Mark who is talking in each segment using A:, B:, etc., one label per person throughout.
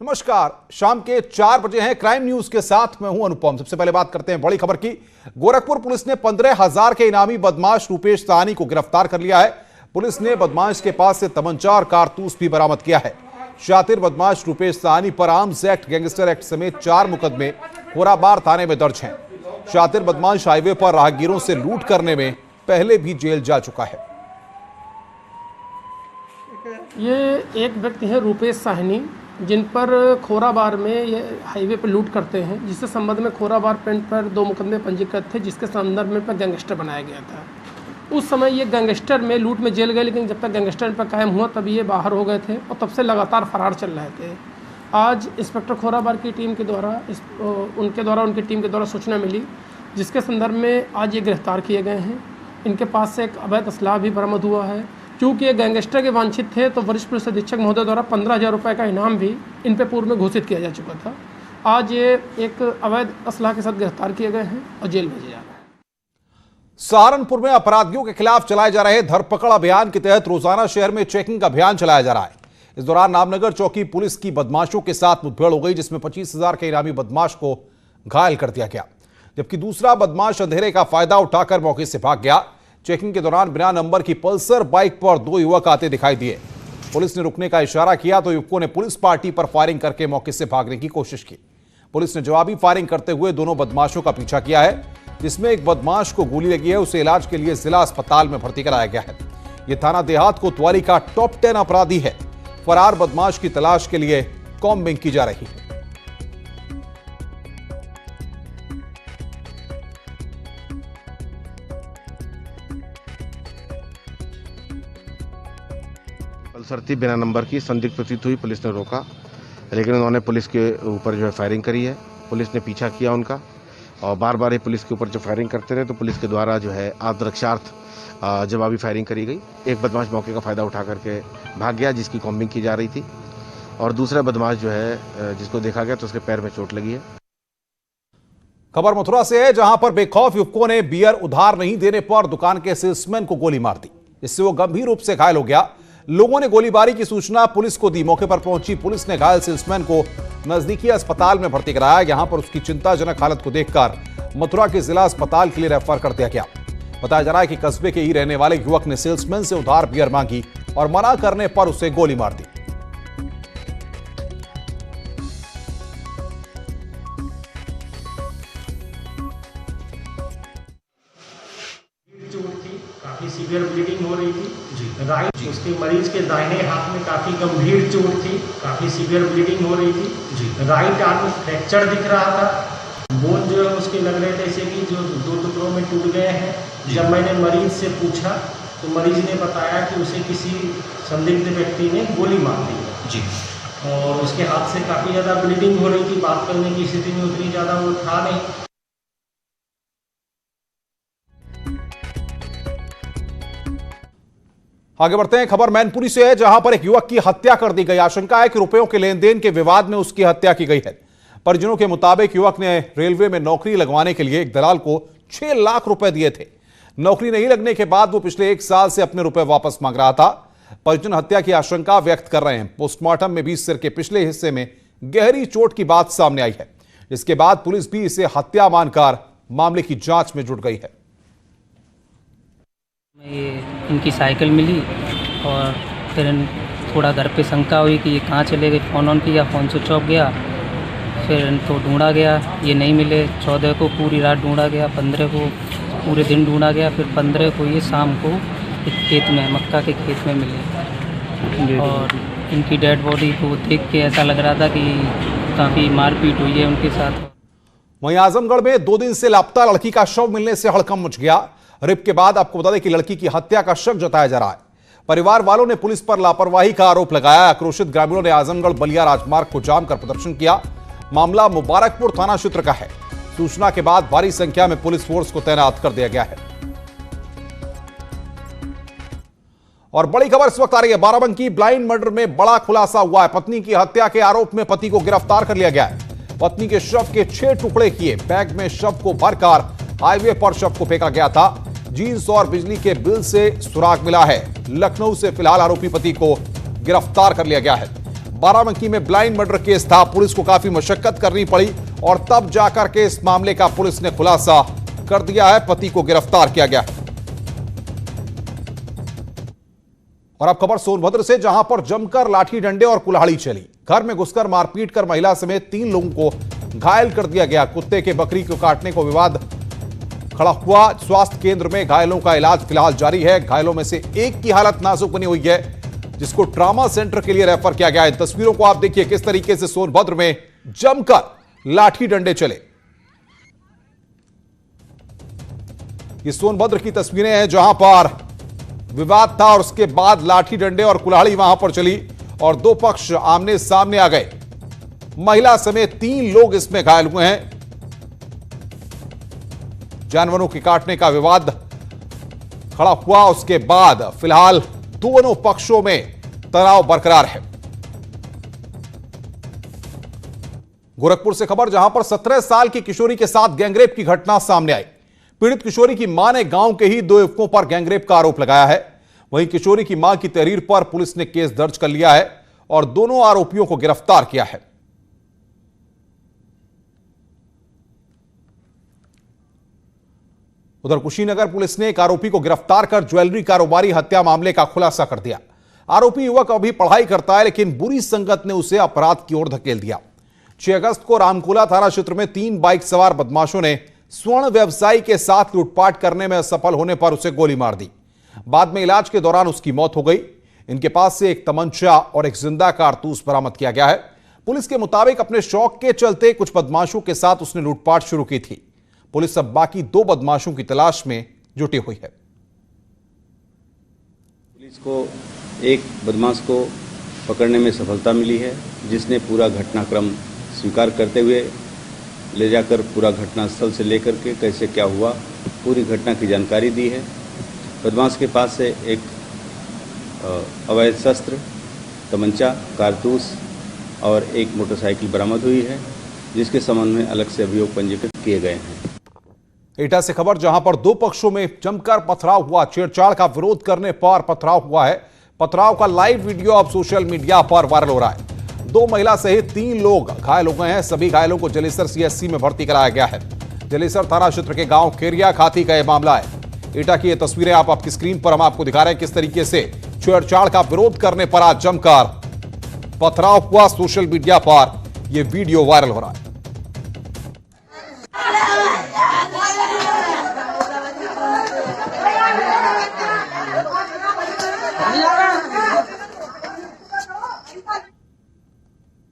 A: नमस्कार, शाम के 4 बजे हैं। क्राइम न्यूज के साथ मैं हूं अनुपम। सबसे पहले बात करते हैं बड़ी खबर की। गोरखपुर पुलिस ने 15,000 के इनामी बदमाश रूपेश साहनी को गिरफ्तार कर लिया है। पुलिस ने बदमाश के पास से तमंचा और कारतूस भी बरामद किया है। शातिर बदमाश रूपेश साहनी पर आर्म्स एक्ट, गैंगस्टर एक्ट समेत 4 मुकदमे खोराबार थाने में दर्ज हैं। शातिर बदमाश हाईवे पर राहगीरों से लूट करने में पहले भी जेल जा चुका है।
B: ये एक व्यक्ति है रूपेश साहनी, जिन पर खोराबार में ये हाईवे पर लूट करते हैं, जिससे संबंध में खोराबार पेंट पर 2 मुकदमे पंजीकृत थे, जिसके संदर्भ में पर गैंगस्टर बनाया गया था। उस समय ये गैंगस्टर में लूट में जेल गए, लेकिन जब तक गैंगस्टर पर कायम हुआ तब ये बाहर हो गए थे और तब से लगातार फरार चल रहे थे। आज इंस्पेक्टर खोराबार की टीम के द्वारा उनकी टीम के द्वारा सूचना मिली, जिसके संदर्भ में आज ये गिरफ्तार किए गए हैं। इनके पास से एक अवैध असलाह भी बरामद हुआ है। चूँकि ये गैंगस्टर के वांछित थे तो वरिष्ठ पुलिस अधीक्षक महोदय द्वारा 15,000 रुपये का इनाम भी इन पे पूर्व में घोषित किया जा चुका था। आज ये एक अवैध असलाह के साथ गिरफ्तार किए गए हैं और जेल भेजे जा रहे हैं।
A: सहारनपुर में अपराधियों के खिलाफ चलाए जा रहे धरपकड़ अभियान के तहत रोजाना शहर में चेकिंग का अभियान चलाया जा रहा है। इस दौरान नामनगर चौकी पुलिस की बदमाशों के साथ मुठभेड़ हो गई, जिसमें 25,000 के इनामी बदमाश को घायल कर दिया गया, जबकि दूसरा बदमाश अंधेरे का फायदा उठाकर मौके से भाग गया। चेकिंग के दौरान बिना नंबर की पल्सर बाइक पर 2 युवक आते दिखाई दिए। पुलिस ने रुकने का इशारा किया तो युवकों ने पुलिस पार्टी पर फायरिंग करके मौके से भागने की कोशिश की। पुलिस ने जवाबी फायरिंग करते हुए दोनों बदमाशों का पीछा किया है, जिसमें एक बदमाश को गोली लगी है। उसे इलाज के लिए जिला अस्पताल में भर्ती कराया गया है। यह थाना देहात कोतवाली का टॉप 10 अपराधी है। फरार बदमाश की तलाश के लिए कॉम्बिंग की जा रही है।
C: पल्सर थी बिना नंबर की, संदिग्ध प्रतीत हुई, पुलिस ने रोका, लेकिन उन्होंने पुलिस के ऊपर जो है फायरिंग करी है। पुलिस ने पीछा किया उनका और बार बार ही पुलिस के ऊपर जो फायरिंग करते रहे, तो पुलिस के द्वारा जो है आत्मरक्षार्थ जवाबी फायरिंग करी गई। एक बदमाश मौके का फायदा उठा करके भाग गया, जिसकी कॉम्बिंग की जा रही थी, और दूसरा बदमाश जो है जिसको देखा गया तो उसके पैर में चोट लगी है।
A: खबर मथुरा से है, जहां पर बेखौफ युवकों ने बियर उधार नहीं देने पर दुकान के सेल्समैन को गोली मार दी, जिससे वो गंभीर रूप से घायल हो गया। लोगों ने गोलीबारी की सूचना पुलिस को दी। मौके पर पहुंची पुलिस ने घायल सेल्समैन को नजदीकी अस्पताल में भर्ती कराया। यहां पर उसकी चिंताजनक हालत को देखकर मथुरा के जिला अस्पताल के लिए रेफर कर दिया गया। बताया जा रहा है कि कस्बे के ही रहने वाले युवक ने सेल्समैन से उधार बियर मांगी और मना करने पर उसे गोली मार दी।
D: काफी सीवियर ब्लीडिंग हो रही थी राइट। उसके मरीज के दाहिने हाथ में काफी गंभीर चोट थी, काफी सीवियर ब्लीडिंग हो रही थी। राइट आर्म फ्रैक्चर दिख रहा था। बोन जो है उसके लग रहे थे ऐसे कि जो 2 टुकड़ों में टूट गए हैं। जब मैंने मरीज से पूछा तो मरीज ने बताया कि उसे किसी संदिग्ध व्यक्ति ने गोली मार दी जी, और उसके हाथ से काफी ज्यादा ब्लीडिंग हो रही थी। बात करने की स्थिति में उतनी ज्यादा वो था नहीं।
A: आगे बढ़ते हैं। खबर मैनपुरी से है, जहां पर एक युवक की हत्या कर दी गई। आशंका है कि रुपयों के लेन देन के विवाद में उसकी हत्या की गई है। परिजनों के मुताबिक युवक ने रेलवे में नौकरी लगवाने के लिए एक दलाल को 6 लाख रुपए दिए थे। नौकरी नहीं लगने के बाद वो पिछले 1 साल से अपने रुपए वापस मांग रहा था। परिजन हत्या की आशंका व्यक्त कर रहे हैं। पोस्टमार्टम में भी सिर के पिछले हिस्से में गहरी चोट की बात सामने आई है। इसके बाद पुलिस भी इसे हत्या मानकर मामले की जांच में जुट गई है।
E: ये इनकी साइकिल मिली और फिर थोड़ा घर पे शंका हुई कि ये कहाँ चले गए। फ़ोन ऑन किया, फ़ोन स्विच ऑफ गया। फिर इनको ढूंढा गया, ये नहीं मिले। 14 को पूरी रात ढूंढा गया, 15 को पूरे दिन ढूंढा गया। फिर 15 को ये शाम को एक खेत में, मक्का के खेत में मिले, और इनकी डेड बॉडी को देख के ऐसा लग रहा था कि काफ़ी मारपीट हुई है उनके साथ।
A: वहीं आजमगढ़ में 2 दिन से लापता लड़की का शव मिलने से हड़कंप मच गया। रेप के बाद आपको बता दें कि लड़की की हत्या का शक जताया जा रहा है। परिवार वालों ने पुलिस पर लापरवाही का आरोप लगाया। आक्रोशित ग्रामीणों ने आजमगढ़ बलिया राजमार्ग को जाम कर प्रदर्शन किया। मामला मुबारकपुर थाना क्षेत्र का है। सूचना के बाद भारी संख्या में पुलिस फोर्स को तैनात कर दिया गया है। और बड़ी खबर इस वक्त आ रही है, बाराबंकी ब्लाइंड मर्डर में बड़ा खुलासा हुआ है। पत्नी की हत्या के आरोप में पति को गिरफ्तार कर लिया गया है। पत्नी के शव के 6 टुकड़े किए बैग में शव को भरकर हाईवे पर शव को फेंका गया था। जींस और बिजली के बिल से सुराग मिला है। लखनऊ से फिलहाल आरोपी पति को गिरफ्तार कर लिया गया है। बाराबंकी में ब्लाइंड मर्डर केस था। पुलिस को काफी मशक्कत करनी पड़ी और तब जाकर के इस मामले का पुलिस ने खुलासा कर दिया है। पति को गिरफ्तार किया गया है। और अब खबर सोनभद्र से, जहां पर जमकर लाठी डंडे और कुल्हाड़ी चली। घर में घुसकर मारपीट कर महिला समेत 3 लोगों को घायल कर दिया गया। कुत्ते के बकरी को काटने को विवाद खड़ा हुआ। स्वास्थ्य केंद्र में घायलों का इलाज फिलहाल जारी है। घायलों में से एक की हालत नाजुक बनी हुई है, जिसको ट्रॉमा सेंटर के लिए रेफर किया गया है। तस्वीरों को आप देखिए किस तरीके से सोनभद्र में जमकर लाठी डंडे चले। ये सोनभद्र की तस्वीरें हैं जहां पर विवाद था और उसके बाद लाठी डंडे और कुल्हाड़ी वहां पर चली और 2 पक्ष आमने सामने आ गए। महिला समेत 3 लोग इसमें घायल हुए हैं। जानवरों के काटने का विवाद खड़ा हुआ, उसके बाद फिलहाल दोनों पक्षों में तनाव बरकरार है। गोरखपुर से खबर, जहां पर 17 साल की किशोरी के साथ गैंगरेप की घटना सामने आई। पीड़ित किशोरी की मां ने गांव के ही 2 युवकों पर गैंगरेप का आरोप लगाया है। वहीं किशोरी की मां की तहरीर पर पुलिस ने केस दर्ज कर लिया है और दोनों आरोपियों को गिरफ्तार किया है। उधर कुशीनगर पुलिस ने एक आरोपी को गिरफ्तार कर ज्वेलरी कारोबारी हत्या मामले का खुलासा कर दिया। आरोपी युवक अभी पढ़ाई करता है, लेकिन बुरी संगत ने उसे अपराध की ओर धकेल दिया। 6 अगस्त को रामकोला थाना क्षेत्र में 3 बाइक सवार बदमाशों ने स्वर्ण व्यवसायी के साथ लूटपाट करने में असफल होने पर उसे गोली मार दी। बाद में इलाज के दौरान उसकी मौत हो गई। इनके पास से एक तमंचा और एक जिंदा कारतूस बरामद किया गया है। पुलिस के मुताबिक अपने शौक के चलते कुछ बदमाशों के साथ उसने लूटपाट शुरू की थी। पुलिस अब बाकी 2 बदमाशों की तलाश में जुटी हुई है।
F: पुलिस को एक बदमाश को पकड़ने में सफलता मिली है, जिसने पूरा घटनाक्रम स्वीकार करते हुए ले जाकर पूरा घटनास्थल से लेकर के कैसे क्या हुआ पूरी घटना की जानकारी दी है। बदमाश के पास से एक अवैध शस्त्र, तमंचा, कारतूस और एक मोटरसाइकिल बरामद हुई है, जिसके संबंध में अलग से अभियोग पंजीकृत किए गए हैं।
A: एटा से खबर, जहां पर 2 पक्षों में जमकर पथराव हुआ। छेड़छाड़ का विरोध करने पर पथराव हुआ है। पथराव का लाइव वीडियो अब सोशल मीडिया पर वायरल हो रहा है। 2 महिला सहित 3 लोग घायल हो गए हैं। सभी घायलों को जलेसर सीएचसी में भर्ती कराया गया है। जलेसर थाना क्षेत्र के गांव खेरिया खाती का यह मामला है। एटा की ये तस्वीरें आप आपकी स्क्रीन पर हम आपको दिखा रहे हैं किस तरीके से छेड़छाड़ का विरोध करने पर आज जमकर पथराव हुआ। सोशल मीडिया पर यह वीडियो वायरल हो रहा है।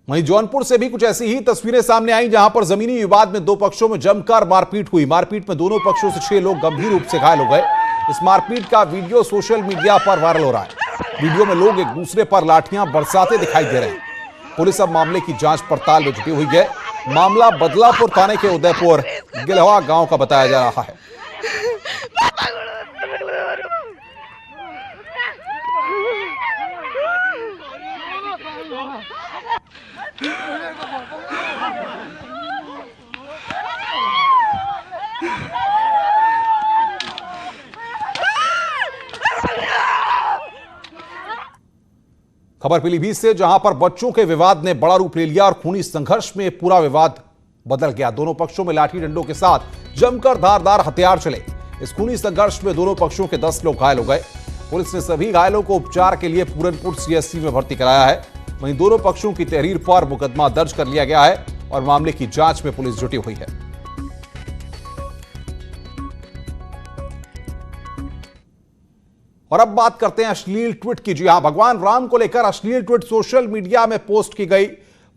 A: वहीं जौनपुर से भी कुछ ऐसी ही तस्वीरें सामने आई, जहां पर जमीनी विवाद में 2 पक्षों में जमकर मारपीट हुई। मारपीट में दोनों पक्षों से 6 लोग गंभीर रूप से घायल हो गए। इस मारपीट का वीडियो सोशल मीडिया पर वायरल हो रहा है। वीडियो में लोग एक दूसरे पर लाठियां बरसाते दिखाई दे रहे हैं। पुलिस अब मामले की जांच पड़ताल में जुटी हुई है। मामला बदलापुर थाने के उदयपुर गिलहवा गांव का बताया जा रहा है। खबर पीलीभीत से, जहां पर बच्चों के विवाद ने बड़ा रूप ले लिया और खूनी संघर्ष में पूरा विवाद बदल गया। दोनों पक्षों में लाठी डंडों के साथ जमकर धारदार हथियार चले। इस खूनी संघर्ष में दोनों पक्षों के 10 लोग घायल हो गए। पुलिस ने सभी घायलों को उपचार के लिए पूरनपुर सीएचसी में भर्ती कराया है। वहीं दोनों पक्षों की तहरीर पर मुकदमा दर्ज कर लिया गया है और मामले की जांच में पुलिस जुटी हुई है। और अब बात करते हैं अश्लील ट्वीट की। जी हां, भगवान राम को लेकर अश्लील ट्वीट सोशल मीडिया में पोस्ट की गई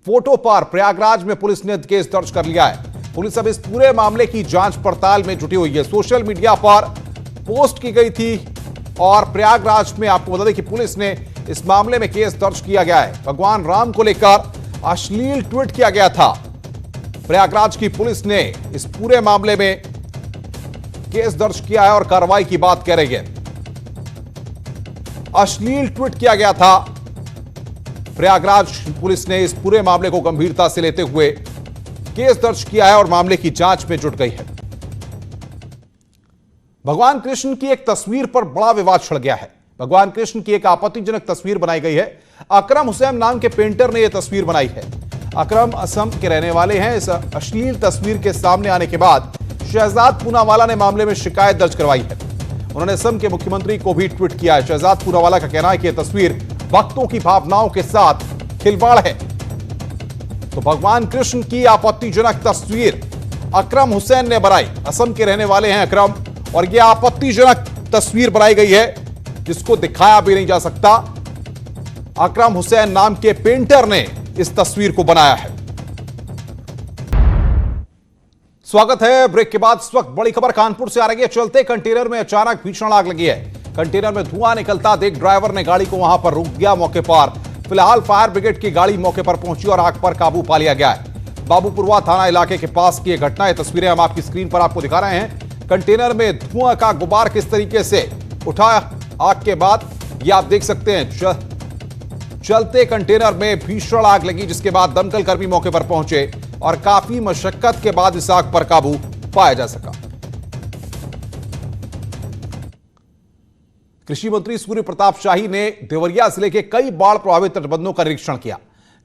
A: फोटो पर प्रयागराज में पुलिस ने केस दर्ज कर लिया है। पुलिस अब इस पूरे मामले की जांच पड़ताल में जुटी हुई है। सोशल मीडिया पर पोस्ट की गई थी और प्रयागराज में आपको बता दें कि पुलिस ने इस मामले में केस दर्ज किया गया है। भगवान राम को लेकर अश्लील ट्वीट किया गया था। प्रयागराज की पुलिस ने इस पूरे मामले में केस दर्ज किया है और कार्रवाई की बात कह रही है। अश्लील ट्वीट किया गया था। प्रयागराज पुलिस ने इस पूरे मामले को गंभीरता से लेते हुए केस दर्ज किया है और मामले की जांच में जुट गई है। भगवान कृष्ण की एक तस्वीर पर बड़ा विवाद छिड़ गया है। भगवान कृष्ण की एक आपत्तिजनक तस्वीर बनाई गई है। अकरम हुसैन नाम के पेंटर ने यह तस्वीर बनाई है। अकरम असम के रहने वाले हैं। इस अश्लील तस्वीर के सामने आने के बाद शहजाद पूनावाला ने मामले में शिकायत दर्ज करवाई है। उन्होंने असम के मुख्यमंत्री को भी ट्वीट किया है। शहजाद पूनावाला का कहना है कि यह तस्वीर भक्तों की भावनाओं के साथ खिलवाड़ है। तो भगवान कृष्ण की आपत्तिजनक तस्वीर अकरम हुसैन ने बनाई। असम के रहने वाले हैं अकरम, और यह आपत्तिजनक तस्वीर बनाई गई है जिसको दिखाया भी नहीं जा सकता। अकरम हुसैन नाम के पेंटर ने इस तस्वीर को बनाया है। स्वागत है ब्रेक के बाद। इस वक्त बड़ी खबर कानपुर से आ रही है। चलते कंटेनर में अचानक भीषण आग लगी है। कंटेनर में धुआं निकलता देख ड्राइवर ने गाड़ी को वहां पर रोक दिया। मौके पर फिलहाल फायर ब्रिगेड की गाड़ी मौके पर पहुंची और आग पर काबू पा लिया गया है। बाबूपुरवा थाना इलाके के पास की यह घटना है। तस्वीरें हम आपकी स्क्रीन पर आपको दिखा रहे हैं। कंटेनर में धुआं का गुबार किस तरीके से उठा आग के बाद, यह आप देख सकते हैं। चलते कंटेनर में भीषण आग लगी, जिसके बाद दमकल कर्मी मौके पर पहुंचे और काफी मशक्कत के बाद इस आग पर काबू पाया जा सका। कृषि मंत्री सूर्य प्रताप शाही ने देवरिया जिले के कई बाढ़ प्रभावित तटबंधों का निरीक्षण किया।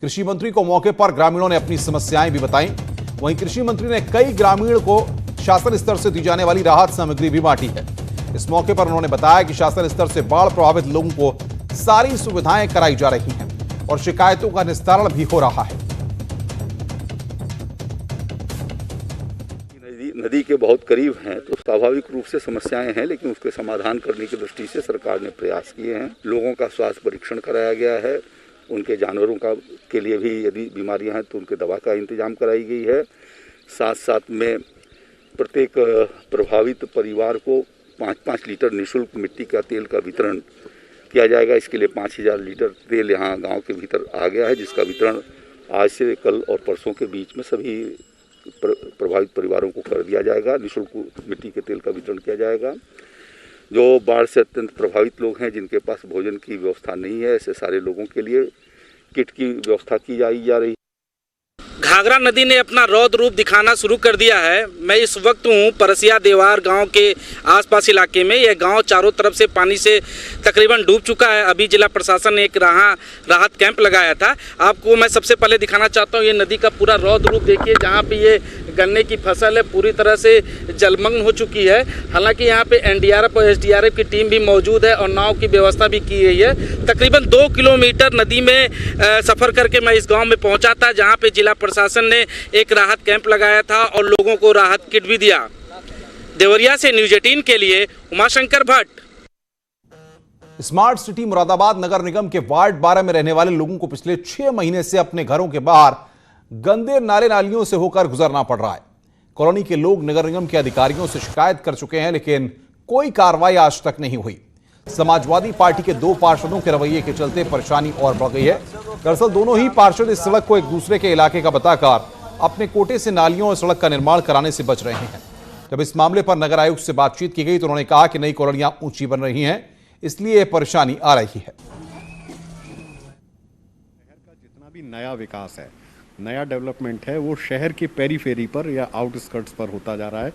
A: कृषि मंत्री को मौके पर ग्रामीणों ने अपनी समस्याएं भी बताई। वहीं कृषि मंत्री ने कई ग्रामीण को शासन स्तर से दी जाने वाली राहत सामग्री भी बांटी है। इस मौके पर उन्होंने बताया कि शासन स्तर से बाढ़ प्रभावित लोगों को सारी सुविधाएं कराई जा रही हैं और शिकायतों का निस्तारण भी हो रहा है।
G: नदी के बहुत करीब हैं तो स्वाभाविक रूप से समस्याएं हैं, लेकिन उसके समाधान करने की दृष्टि से सरकार ने प्रयास किए हैं। लोगों का स्वास्थ्य परीक्षण कराया गया है। उनके जानवरों के लिए भी यदि बीमारियां हैं तो उनके दवा का इंतजाम कराई गई है। साथ साथ में प्रत्येक प्रभावित परिवार को 5-5 लीटर निःशुल्क मिट्टी का तेल का वितरण किया जाएगा। इसके लिए 5000 लीटर तेल यहाँ गांव के भीतर आ गया है, जिसका वितरण आज से कल और परसों के बीच में सभी प्रभावित परिवारों को कर दिया जाएगा। निःशुल्क मिट्टी के तेल का वितरण किया जाएगा। जो बाढ़ से अत्यंत प्रभावित लोग हैं, जिनके पास भोजन की व्यवस्था नहीं है, ऐसे सारे लोगों के लिए किट की व्यवस्था की जा रही है।
H: घाघरा नदी ने अपना रौद्र रूप दिखाना शुरू कर दिया है। मैं इस वक्त हूँ परसिया देवार गांव के आसपास इलाके में। यह गांव चारों तरफ से पानी से तकरीबन डूब चुका है। अभी जिला प्रशासन ने एक राहत कैंप लगाया था। आपको मैं सबसे पहले दिखाना चाहता हूँ ये नदी का पूरा रौद्र रूप देखिए, जहाँ पे ये गन्ने की फसल है पूरी तरह से जलमग्न हो चुकी है। हालांकि यहाँ पे एनडीआरएफ और एसडीआरएफ की टीम भी मौजूद है और नाव की व्यवस्था भी की गई है। तकरीबन 2 किलोमीटर नदी में सफ़र करके मैं इस गांव में पहुंचा था, जहां पे जिला प्रशासन ने एक राहत कैंप लगाया था और लोगों को राहत किट भी दिया। देवरिया से न्यूज़ 18 के लिए उमाशंकर भट्ट।
A: स्मार्ट सिटी मुरादाबाद नगर निगम के वार्ड 12 में रहने वाले लोगों को पिछले 6 महीने से अपने घरों के बाहर गंदे नाले नालियों से होकर गुजरना पड़ रहा है। कॉलोनी के लोग नगर निगम के अधिकारियों से शिकायत कर चुके हैं, लेकिन कोई कार्रवाई आज तक नहीं हुई। समाजवादी पार्टी के 2 पार्षदों के रवैये के चलते परेशानी और बढ़ गई है। दरअसल दोनों ही पार्षद इस सड़क को एक दूसरे के इलाके का बताकर अपने कोटे से नालियों और सड़क का निर्माण कराने से बच रहे हैं। जब इस मामले पर नगर आयुक्त से बातचीत की गई तो उन्होंने कहा कि नई कॉलोनियां ऊंची बन रही हैं, इसलिए यह परेशानी आ रही है।
I: शहर का जितना भी नया विकास है, नया डेवलपमेंट है, वो शहर के पेरीफेरी पर या आउटस्कर्ट्स पर होता जा रहा है।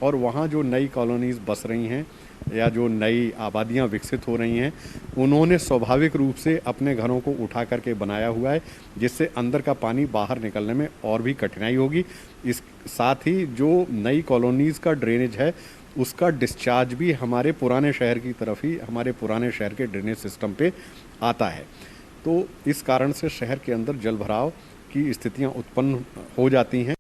I: और वहाँ जो नई कॉलोनीज बस रही हैं या जो नई आबादियाँ विकसित हो रही हैं, उन्होंने स्वाभाविक रूप से अपने घरों को उठा करके बनाया हुआ है, जिससे अंदर का पानी बाहर निकलने में और भी कठिनाई होगी। इस साथ ही जो नई कॉलोनीज़ का ड्रेनेज है, उसका डिस्चार्ज भी हमारे पुराने शहर की तरफ ही, हमारे पुराने शहर के ड्रेनेज सिस्टम पे आता है। तो इस कारण से शहर के अंदर जल भराव की स्थितियां उत्पन्न हो जाती हैं।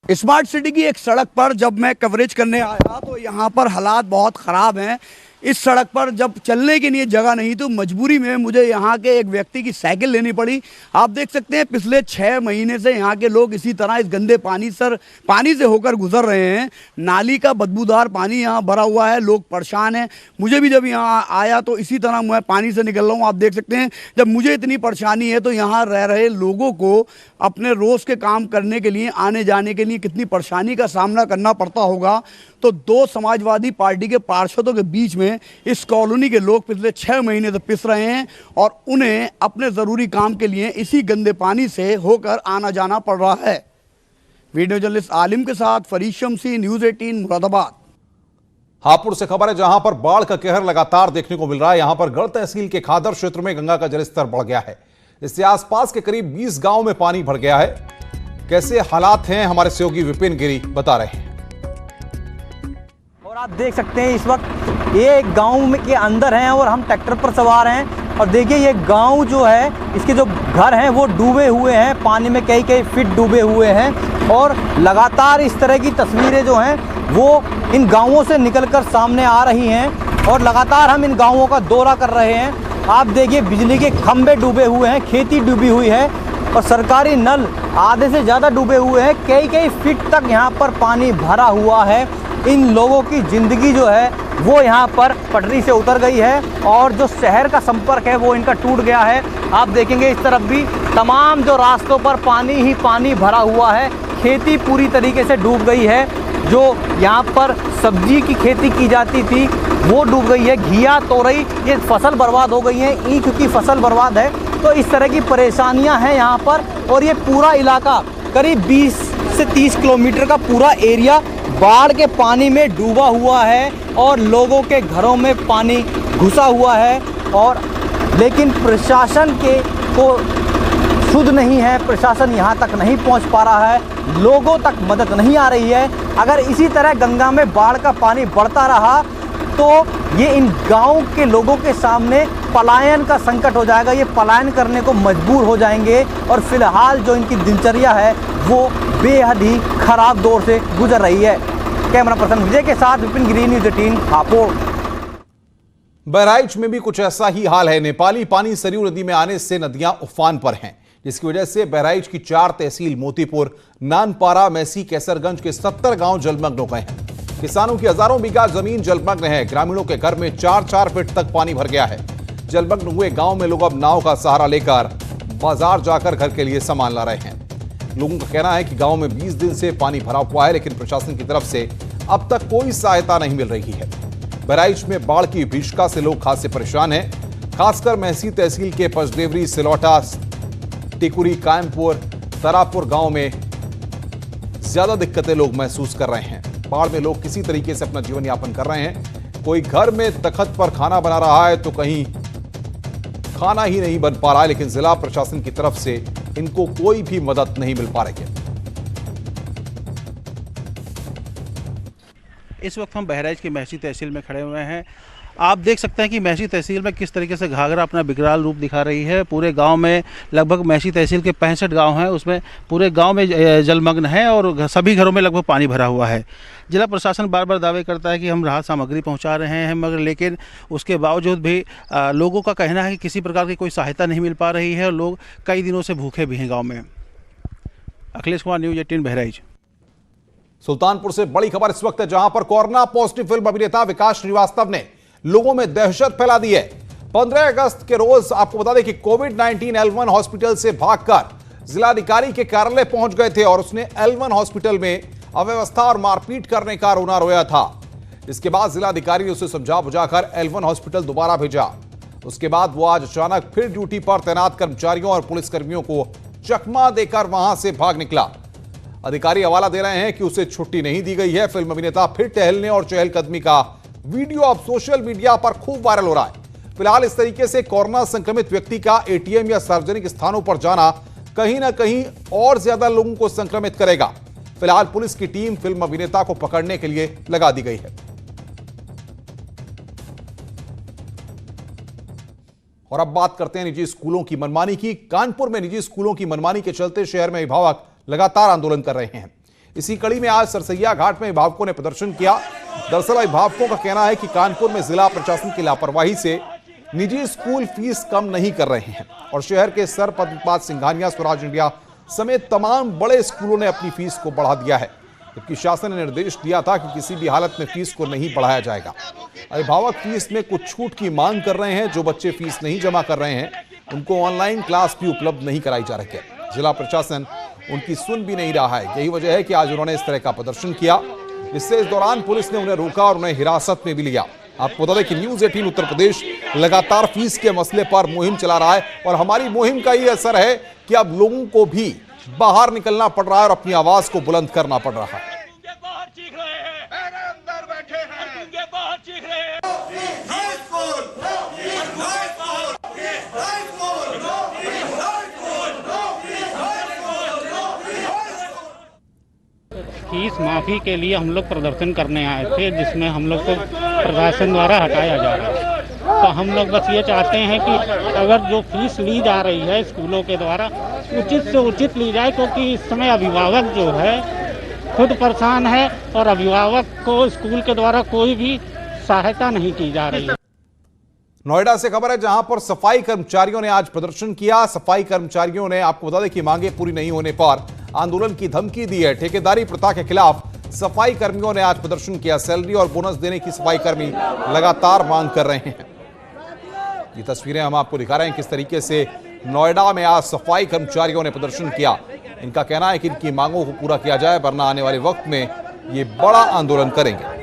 J: स्मार्ट सिटी की एक सड़क पर जब मैं कवरेज करने आया तो यहाँ पर हालात बहुत ख़राब हैं। इस सड़क पर जब चलने के लिए जगह नहीं तो मजबूरी में मुझे यहाँ के एक व्यक्ति की साइकिल लेनी पड़ी। आप देख सकते हैं पिछले 6 महीने से यहाँ के लोग इसी तरह इस गंदे पानी से होकर गुजर रहे हैं। नाली का बदबूदार पानी यहाँ भरा हुआ है, लोग परेशान हैं। मुझे भी जब यहाँ आया तो इसी तरह मैं पानी से निकल रहा हूँ। आप देख सकते हैं जब मुझे इतनी परेशानी है तो यहाँ रह रहे लोगों को अपने रोज़ के काम करने के लिए, आने जाने के लिए कितनी परेशानी का सामना करना पड़ता होगा। तो 2 समाजवादी पार्टी के पार्षदों के बीच में इस कॉलोनी के लोग पिछले 6 महीने से पिस रहे हैं और उन्हें अपने ज़रूरी काम के लिए इसी गंदे पानी से होकर आना जाना पड़ रहा है। वीडियो जर्नलिस्ट आलिम के साथ फरीद शमसी, न्यूज़ 18 मुरादाबाद।
A: हापुड़ से खबर है, जहां पर बाढ़ का कहर लगातार देखने को मिल रहा है। यहां पर गढ़ तहसील के खादर क्षेत्र में गंगा का जलस्तर बढ़ गया है। इससे आसपास के करीब 20 गांव में पानी भर गया है। कैसे हालात हैं, हमारे सहयोगी विपिन गिरी बता रहे हैं।
K: और आप देख सकते हैं इस वक्त ये एक गांव में के अंदर हैं और हम ट्रैक्टर पर सवार हैं और देखिए ये गांव जो है, इसके जो घर हैं वो डूबे हुए हैं, पानी में कई कई फीट डूबे हुए हैं और लगातार इस तरह की तस्वीरें जो हैं वो इन गांवों से निकलकर सामने आ रही हैं और लगातार हम इन गांवों का दौरा कर रहे हैं। आप देखिए बिजली के खंभे डूबे हुए हैं, खेती डूबी हुई है और सरकारी नल आधे से ज़्यादा डूबे हुए हैं। कई कई फीट तक यहाँ पर पानी भरा हुआ है। इन लोगों की ज़िंदगी जो है वो यहाँ पर पटरी से उतर गई है और जो शहर का संपर्क है वो इनका टूट गया है। आप देखेंगे इस तरफ भी तमाम जो रास्तों पर पानी ही पानी भरा हुआ है। खेती पूरी तरीके से डूब गई है। जो यहाँ पर सब्जी की खेती की जाती थी वो डूब गई है। घिया, तोरई, ये फसल बर्बाद हो गई है। ईख की फसल बर्बाद है। तो इस तरह की परेशानियाँ हैं यहाँ पर और ये पूरा इलाका करीब 20 से 30 किलोमीटर का पूरा एरिया बाढ़ के पानी में डूबा हुआ है और लोगों के घरों में पानी घुसा हुआ है। और लेकिन प्रशासन को सुध नहीं है, प्रशासन यहाँ तक नहीं पहुँच पा रहा है, लोगों तक मदद नहीं आ रही है। अगर इसी तरह गंगा में बाढ़ का पानी बढ़ता रहा तो ये इन गाँव के लोगों के सामने पलायन का संकट हो जाएगा। ये पलायन करने को मजबूर हो जाएंगे और फिलहाल जो इनकी दिनचर्या है वो बेहद ही खराब दौर से गुजर रही है। कैमरा पर्सन विजय के साथ विपिन गिरी, न्यूज़ 18 हापुड़।
A: बहराइच में भी कुछ ऐसा ही हाल है। नेपाली पानी सरयू नदी में आने से नदियां उफान पर हैं, जिसकी वजह से बहराइच की 4 तहसील मोतीपुर, नानपारा, मैसी, कैसरगंज के 70 गांव जलमग्न हो गए हैं। किसानों की हजारों बीघा जमीन जलमग्न है। ग्रामीणों के घर में 4-4 फीट तक पानी भर गया है। जलमग्न हुए गांव में लोग अब नाव का सहारा लेकर बाजार जाकर घर के लिए सामान ला रहे हैं। लोगों का कहना है कि गांव में 20 दिन से पानी भरा हुआ है, लेकिन प्रशासन की तरफ से अब तक कोई सहायता नहीं मिल रही है। बहराइच में बाढ़ की भीषिका से लोग खासे परेशान हैं। खासकर मैसी तहसील के पचदेवरी, सिलौटा, टिकुरी, कायमपुर, तरापुर गांव में ज्यादा दिक्कतें लोग महसूस कर रहे हैं। बाढ़ में लोग किसी तरीके से अपना जीवन यापन कर रहे हैं। कोई घर में तख्त पर खाना बना रहा है तो कहीं खाना ही नहीं बन पा रहा है, लेकिन जिला प्रशासन की तरफ से इनको कोई भी मदद नहीं मिल पा रही है।
L: इस वक्त हम बहराइच की मैसी तहसील में खड़े हुए हैं। आप देख सकते हैं कि मैसी तहसील में किस तरीके से घाघरा अपना विकराल रूप दिखा रही है। पूरे गांव में लगभग मैसी तहसील के 65 गांव हैं, उसमें पूरे गांव में जलमग्न है और सभी घरों में लगभग पानी भरा हुआ है। जिला प्रशासन बार बार दावे करता है कि हम राहत सामग्री पहुंचा रहे हैं, मगर लेकिन उसके बावजूद भी लोगों का कहना है कि किसी प्रकार की कोई सहायता नहीं मिल पा रही है और लोग कई दिनों से भूखे भी हैं गाँव में। अखिलेश कुमार, न्यूज़ 18 बहराइच।
A: सुल्तानपुर से बड़ी खबर इस वक्त है, जहां पर कोरोना पॉजिटिव फिल्म अभिनेता विकास श्रीवास्तव ने लोगों में दहशत फैला दी है। 15 अगस्त के रोज आपको बता दें कि कोविड-19 L1 हॉस्पिटल से भागकर जिलाधिकारी के कार्यालय पहुंच गए थे और उसने L1 हॉस्पिटल में अव्यवस्था और मारपीट करने का रोना रोया था। इसके बाद जिलाधिकारी ने उसे समझा बुझाकर L1 हॉस्पिटल दोबारा भेजा। उसके बाद वो आज अचानक फिर ड्यूटी पर तैनात कर्मचारियों और पुलिसकर्मियों को चकमा देकर वहां से भाग निकला। अधिकारी हवाला दे रहे हैं कि उसे छुट्टी नहीं दी गई है। फिल्म अभिनेता फिर टहलने और चहलकदमी का वीडियो अब सोशल मीडिया पर खूब वायरल हो रहा है। फिलहाल इस तरीके से कोरोना संक्रमित व्यक्ति का एटीएम या सार्वजनिक स्थानों पर जाना कहीं ना कहीं और ज्यादा लोगों को संक्रमित करेगा। फिलहाल पुलिस की टीम फिल्म अभिनेता को पकड़ने के लिए लगा दी गई है। और अब बात करते हैं निजी स्कूलों की मनमानी की। कानपुर में निजी स्कूलों की मनमानी के चलते शहर में अभिभावक लगातार आंदोलन कर रहे हैं। इसी कड़ी में आज सरसैया घाट में अभिभावकों ने प्रदर्शन किया। दरअसल अभिभावकों का कहना है कि कानपुर में जिला प्रशासन की लापरवाही से निजी स्कूल फीस कम नहीं कर रहे हैं और शहर के सर पद्मपाद सिंघानिया, स्वराज इंडिया समेत तमाम बड़े स्कूलों ने अपनी फीस को बढ़ा दिया है, जबकि शासन ने निर्देश दिया था कि किसी भी हालत में फीस को नहीं बढ़ाया जाएगा। अभिभावक फीस में कुछ छूट की मांग कर रहे हैं। जो बच्चे फीस नहीं जमा कर रहे हैं उनको ऑनलाइन क्लास भी उपलब्ध नहीं कराई जा रही है। जिला प्रशासन उनकी सुन भी नहीं रहा है। यही वजह है कि आज उन्होंने इस तरह का प्रदर्शन किया। इससे इस दौरान पुलिस ने उन्हें रोका और उन्हें हिरासत में भी लिया। आपको बता दें कि न्यूज़ 18 उत्तर प्रदेश लगातार फीस के मसले पर मुहिम चला रहा है और हमारी मुहिम का ये असर है कि अब लोगों को भी बाहर निकलना पड़ रहा है और अपनी आवाज को बुलंद करना पड़ रहा है।
M: फीस माफ़ी के लिए हम लोग प्रदर्शन करने आए थे, जिसमें हम लोग को प्रशासन द्वारा हटाया जा रहा है। तो हम लोग बस ये चाहते हैं कि अगर जो फीस ली जा रही है स्कूलों के द्वारा उचित से उचित ली जाए, क्योंकि इस समय अभिभावक जो है खुद परेशान है और अभिभावक को स्कूल के द्वारा कोई भी सहायता नहीं की जा रही है।
A: नोएडा से खबर है, जहां पर सफाई कर्मचारियों ने आज प्रदर्शन किया। सफाई कर्मचारियों ने, आपको बता दें कि मांगे पूरी नहीं होने पर आंदोलन की धमकी दी है। ठेकेदारी प्रथा के खिलाफ सफाई कर्मियों ने आज प्रदर्शन किया। सैलरी और बोनस देने की सफाई कर्मी लगातार मांग कर रहे हैं। ये तस्वीरें हम आपको दिखा रहे हैं किस तरीके से नोएडा में आज सफाई कर्मचारियों ने प्रदर्शन किया। इनका कहना है कि इनकी मांगों को पूरा किया जाए, वरना आने वाले वक्त में ये बड़ा आंदोलन करेंगे।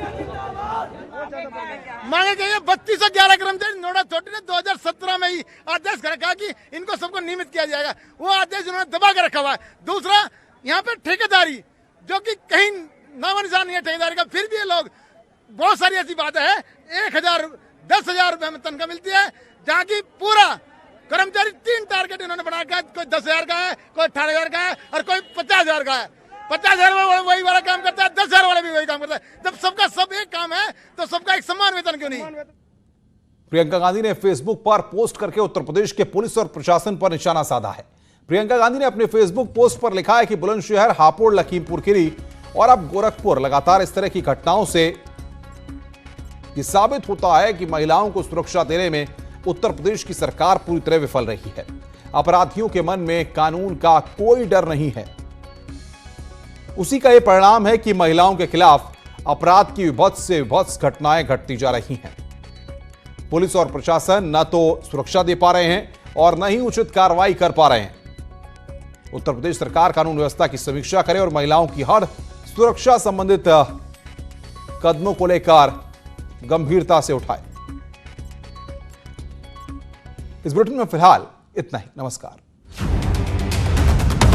N: मांगे गई है 3211 कर्मचारी नोएडा अथॉरिटी ने 2017 में ही आदेश रखा कि इनको सबको नियमित किया जाएगा। वो आदेश उन्होंने दबा के रखा हुआ है। दूसरा, यहाँ पे ठेकेदारी जो कि कहीं नाम निशान नहीं है ठेकेदारी का, फिर भी ये लोग, बहुत सारी ऐसी बातें हैं, 1000 10,000 रुपए में तनख्वाह मिलती है, जहाँ की पूरा कर्मचारी 3 टारगेट इन्होंने बना रखा है। कोई 10,000 का है, कोई 18,000 का है और कोई 50,000 का है। 50,000 वाला वही वाला काम करता है, 10,000 वाला भी वही काम करता है। जब सबका सब एक काम है तो सबका एक समान वेतन क्यों नहीं?
A: प्रियंका गांधी ने फेसबुक पर पोस्ट करके उत्तर प्रदेश के पुलिस और प्रशासन पर निशाना साधा है। प्रियंका गांधी ने अपने फेसबुक पोस्ट पर लिखा है कि बुलंदशहर, हापुड़, लखीमपुर खीरी और अब गोरखपुर लगातार इस तरह की घटनाओं से यह साबित होता है कि महिलाओं को सुरक्षा देने में उत्तर प्रदेश की सरकार पूरी तरह विफल रही है। अपराधियों के मन में कानून का कोई डर नहीं है। उसी का यह परिणाम है कि महिलाओं के खिलाफ अपराध की विभत्स से विभत्स घटनाएं घटती जा रही हैं। पुलिस और प्रशासन न तो सुरक्षा दे पा रहे हैं और न ही उचित कार्रवाई कर पा रहे हैं। उत्तर प्रदेश सरकार कानून व्यवस्था की समीक्षा करे और महिलाओं की हर सुरक्षा संबंधित कदमों को लेकर गंभीरता से उठाए। इस बुलेटिन में फिलहाल इतना ही। नमस्कार।